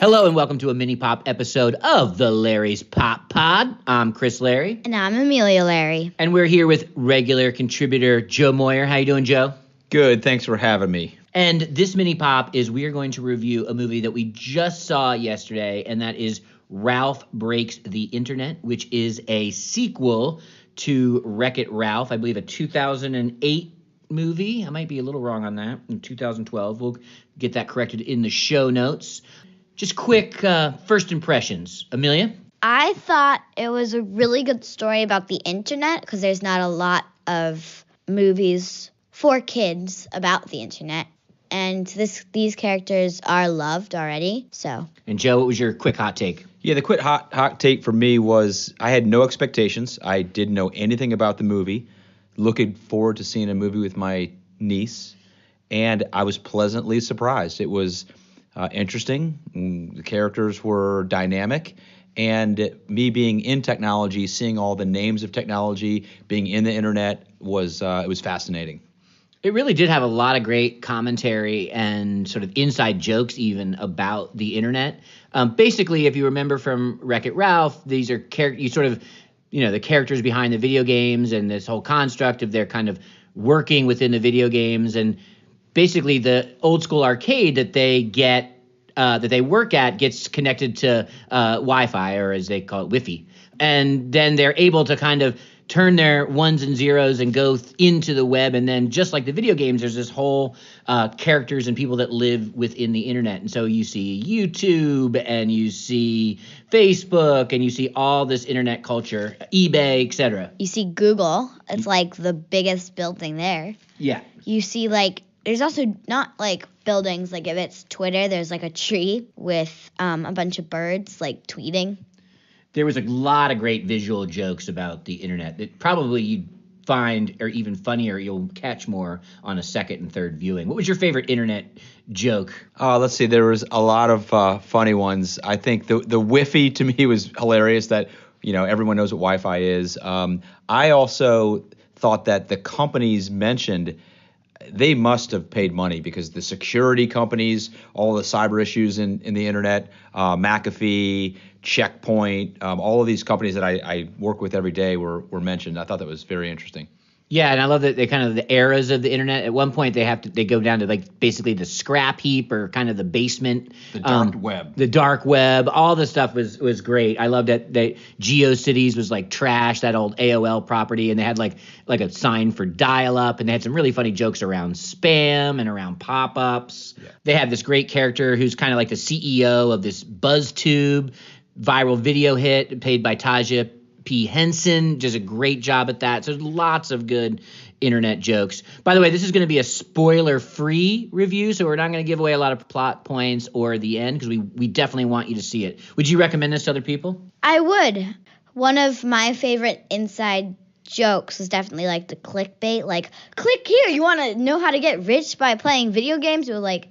Hello and welcome to a mini pop episode of the Larry's Pop Pod. I'm Chris Larry. And I'm Amelia Larry. And we're here with regular contributor Joe Moyer. How you doing, Joe? Good. Thanks for having me. And this mini pop is we are going to review a movie that we just saw yesterday, and that is Ralph Breaks the Internet, which is a sequel to Wreck-It Ralph, I believe a 2008 movie. I might be a little wrong on that, in 2012. We'll get that corrected in the show notes. Just quick first impressions. Amelia? I thought it was a really good story about the internet because there's not a lot of movies for kids about the internet. And these characters are loved already, so. And Joe, what was your quick hot take? Yeah, the quick hot take for me was I had no expectations. I didn't know anything about the movie. Looking forward to seeing a movie with my niece, and I was pleasantly surprised. It was interesting. The characters were dynamic, and me being in technology, seeing all the names of technology, being in the internet was it was fascinating. It really did have a lot of great commentary and sort of inside jokes even about the internet. Basically, if you remember from Wreck-It Ralph, these are the characters behind the video games and this whole construct of their kind of working within the video games. And basically the old school arcade that they work at gets connected to Wi-Fi, or as they call it, Wi-Fi. And then they're able to kind of turn their ones and zeros and go into the web. And then just like the video games, there's this whole characters and people that live within the internet. And so you see YouTube and you see Facebook and you see all this internet culture, eBay, etc. You see Google. It's like the biggest building there. Yeah. You see there's also not like buildings. Like if it's Twitter, there's like a tree with a bunch of birds like tweeting. There was a lot of great visual jokes about the internet that probably you'd find, or even funnier, you'll catch more on a second and third viewing. What was your favorite internet joke? Let's see. There was a lot of funny ones. I think the Wi-Fi to me was hilarious. That everyone knows what Wi-Fi is. I also thought that the companies mentioned, they must have paid money because the security companies, all the cyber issues in the internet, McAfee, Checkpoint, all of these companies that I work with every day were mentioned. I thought that was very interesting. Yeah, and I love that they kind of the eras of the internet. At one point, they go down to like basically the scrap heap or kind of the basement, the dark web. The dark web. All this stuff was great. I loved that GeoCities was like trash, that old AOL property, and they had like a sign for dial-up, and they had some really funny jokes around spam and around pop-ups. Yeah. They had this great character who's kind of like the CEO of this BuzzTube viral video hit, paid by Taja P. Henson, does a great job at that. So there's lots of good internet jokes. By the way, this is going to be a spoiler-free review, so we're not going to give away a lot of plot points or the end because we definitely want you to see it. Would you recommend this to other people? I would. One of my favorite inside jokes was definitely like the clickbait. Like, click here, you want to know how to get rich by playing video games? Or like,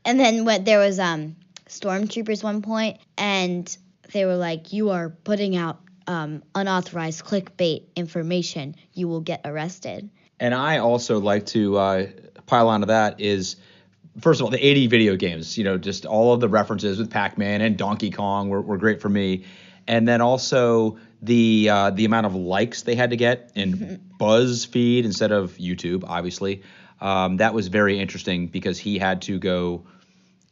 and then there was stormtroopers one point, and they were like, you are putting out unauthorized clickbait information, you will get arrested. And I also like to pile onto that is, first of all, the 80 video games, just all of the references with Pac-Man and Donkey Kong were great for me. And then also the amount of likes they had to get in BuzzFeed instead of YouTube, obviously. That was very interesting because he had to go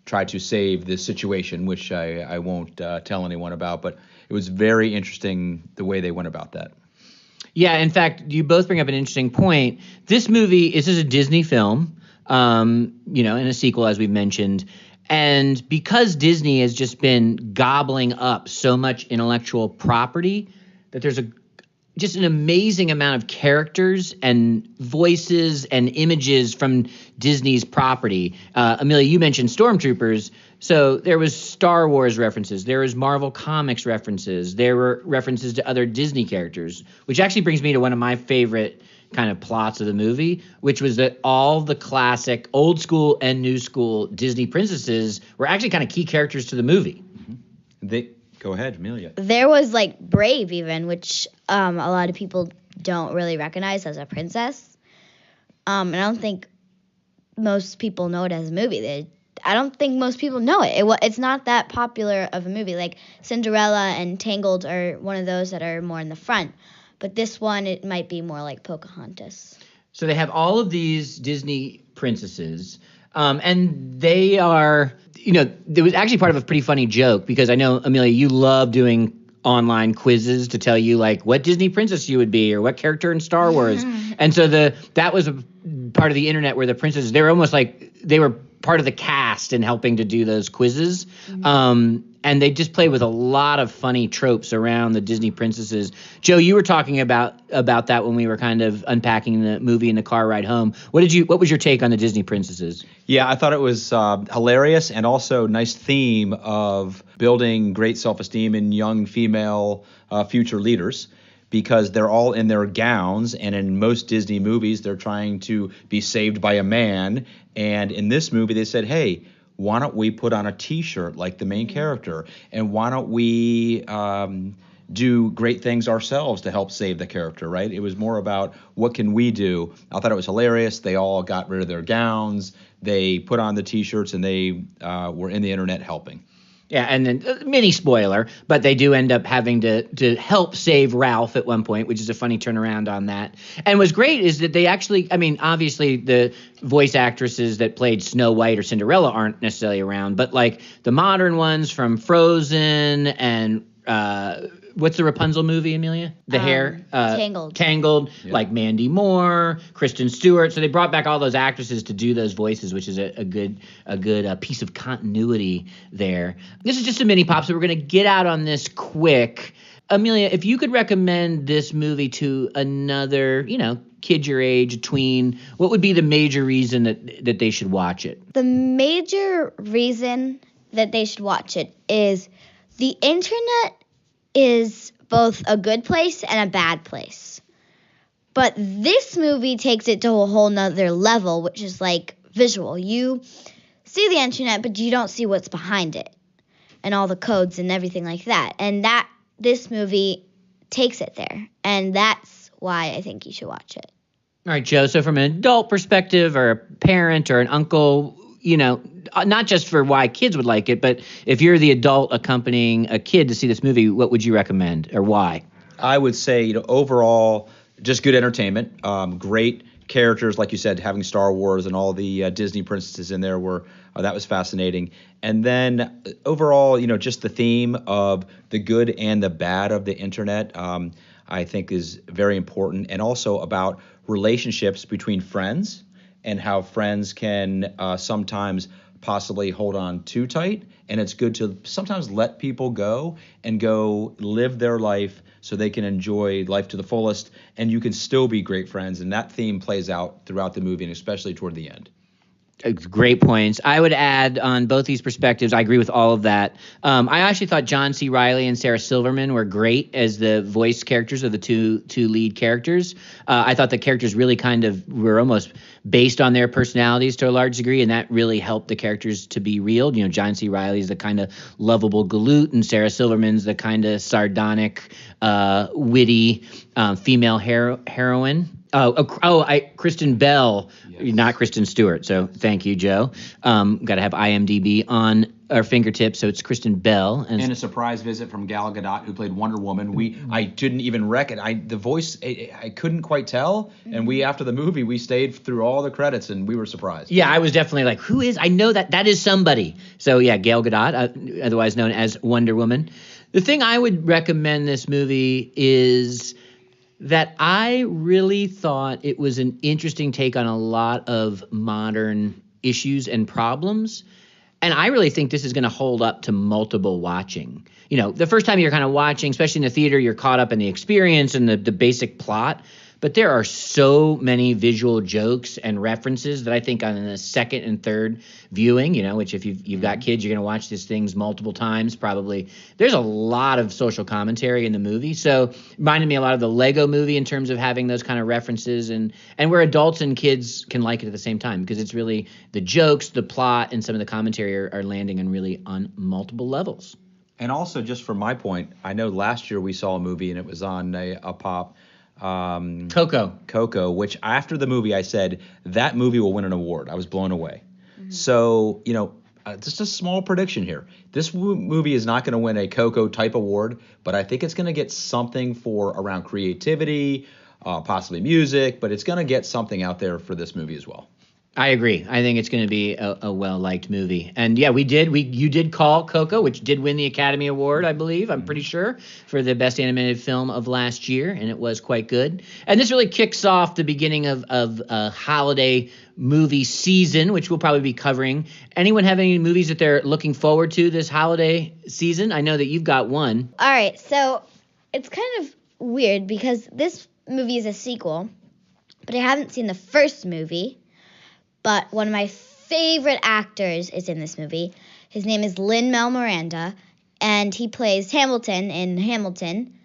try to save this situation, which I won't tell anyone about, but it was very interesting the way they went about that. Yeah, in fact, you both bring up an interesting point. This is a Disney film, and a sequel, as we've mentioned. And because Disney has just been gobbling up so much intellectual property, that there's just an amazing amount of characters and voices and images from Disney's property. Amelia, you mentioned Stormtroopers. So there was Star Wars references. There was Marvel Comics references. There were references to other Disney characters, which actually brings me to one of my favorite kind of plots of the movie, which was that all the classic old school and new school Disney princesses were actually kind of key characters to the movie. Mm-hmm. Go ahead, Amelia. There was like Brave even, which a lot of people don't really recognize as a princess. And I don't think most people know it as a movie. I don't think most people know it. It's not that popular of a movie. Like Cinderella and Tangled are one of those that are more in the front. But this one, it might be more like Pocahontas. So they have all of these Disney princesses, and they are, it was actually part of a pretty funny joke because I know, Amelia, you love doing online quizzes to tell you like what Disney princess you would be or what character in Star Wars. And so that was a part of the internet where the princesses, they were almost like they were part of the cast in helping to do those quizzes. And they just played with a lot of funny tropes around the Disney princesses. Joe, you were talking about that when we were kind of unpacking the movie in the car ride home. What was your take on the Disney princesses? Yeah, I thought it was hilarious and also nice theme of building great self-esteem in young female future leaders, because they're all in their gowns, and in most Disney movies, they're trying to be saved by a man. And in this movie, they said, hey, why don't we put on a T-shirt like the main character? And why don't we do great things ourselves to help save the character, right? It was more about what can we do. I thought it was hilarious. They all got rid of their gowns. They put on the T-shirts, and they were in the internet helping. Yeah, and then mini spoiler, but they do end up having to help save Ralph at one point, which is a funny turnaround on that. And what's great is that they actually, I mean, obviously the voice actresses that played Snow White or Cinderella aren't necessarily around, but like the modern ones from Frozen and what's the Rapunzel movie, Amelia? The hair? Tangled, yeah. Like Mandy Moore, Kristen Stewart. So they brought back all those actresses to do those voices, which is a good piece of continuity there. This is just a mini pop, so we're going to get out on this quick. Amelia, if you could recommend this movie to another, kid your age, tween, what would be the major reason that they should watch it? The major reason that they should watch it is the internet is both a good place and a bad place. But this movie takes it to a whole nother level, which is like visual. You see the internet, but you don't see what's behind it and all the codes and everything like that. And this movie takes it there. And that's why I think you should watch it. All right, Joe. So from an adult perspective or a parent or an uncle, not just for why kids would like it, but if you're the adult accompanying a kid to see this movie, what would you recommend or why? I would say, overall, just good entertainment, great characters, like you said, having Star Wars and all the Disney princesses in there that was fascinating. And then overall, just the theme of the good and the bad of the internet, I think is very important, and also about relationships between friends and how friends can sometimes possibly hold on too tight. And it's good to sometimes let people go and go live their life so they can enjoy life to the fullest, and you can still be great friends. And that theme plays out throughout the movie, and especially toward the end. Great points. I would add on both these perspectives, I agree with all of that. I actually thought John C. Reilly and Sarah Silverman were great as the voice characters of the two lead characters. I thought the characters really kind of were almost based on their personalities to a large degree, and that really helped the characters to be real. John C. Reilly is the kind of lovable galoot, and Sarah Silverman's the kind of sardonic, witty female heroine. Kristen Bell, yes. Not Kristen Stewart. So thank you, Joe. Got to have IMDb on our fingertips, so it's Kristen Bell. And a surprise visit from Gal Gadot, who played Wonder Woman. I didn't even reckon. The voice, I couldn't quite tell. And after the movie, we stayed through all the credits, and we were surprised. Yeah, I was definitely like, who is? I know that is somebody. So yeah, Gal Gadot, otherwise known as Wonder Woman. The thing I would recommend this movie is that I really thought it was an interesting take on a lot of modern issues and problems. And I really think this is going to hold up to multiple watching. The first time you're kind of watching, especially in the theater, you're caught up in the experience and the basic plot. But there are so many visual jokes and references that I think on the second and third viewing, which if you've got kids, you're going to watch these things multiple times probably. There's a lot of social commentary in the movie. So reminded me a lot of the Lego movie in terms of having those kind of references and where adults and kids can like it at the same time, because it's really the jokes, the plot, and some of the commentary are landing on multiple levels. And also, just from my point, I know last year we saw a movie and it was on a pop. Coco, which after the movie I said that movie will win an award. I was blown away. Mm-hmm. So, just a small prediction here. This movie is not going to win a Coco type award, but I think it's going to get something for around creativity, possibly music, but it's going to get something out there for this movie as well. I agree. I think it's going to be a well-liked movie. And yeah, you did call Coco, which did win the Academy Award, I believe, I'm pretty sure, for the best animated film of last year, and it was quite good. And this really kicks off the beginning of a holiday movie season, which we'll probably be covering. Anyone have any movies that they're looking forward to this holiday season? I know that you've got one. All right, so it's kind of weird because this movie is a sequel, but I haven't seen the first movie. But one of my favorite actors is in this movie. His name is Lin-Manuel Miranda, and he plays Hamilton in Hamilton.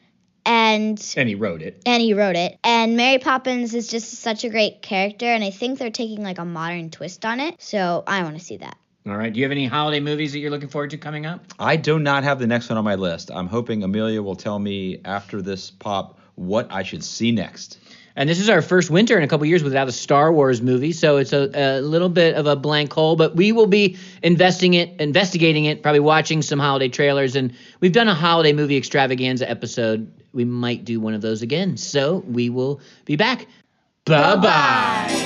And he wrote it. And Mary Poppins is just such a great character, and I think they're taking like a modern twist on it. So I want to see that. All right. Do you have any holiday movies that you're looking forward to coming up? I do not have the next one on my list. I'm hoping Amelia will tell me after this pop what I should see next. And this is our first winter in a couple years without a Star Wars movie, so it's a little bit of a blank hole. But we will be investigating it, probably watching some holiday trailers. And we've done a holiday movie extravaganza episode. We might do one of those again. So we will be back. Bye-bye.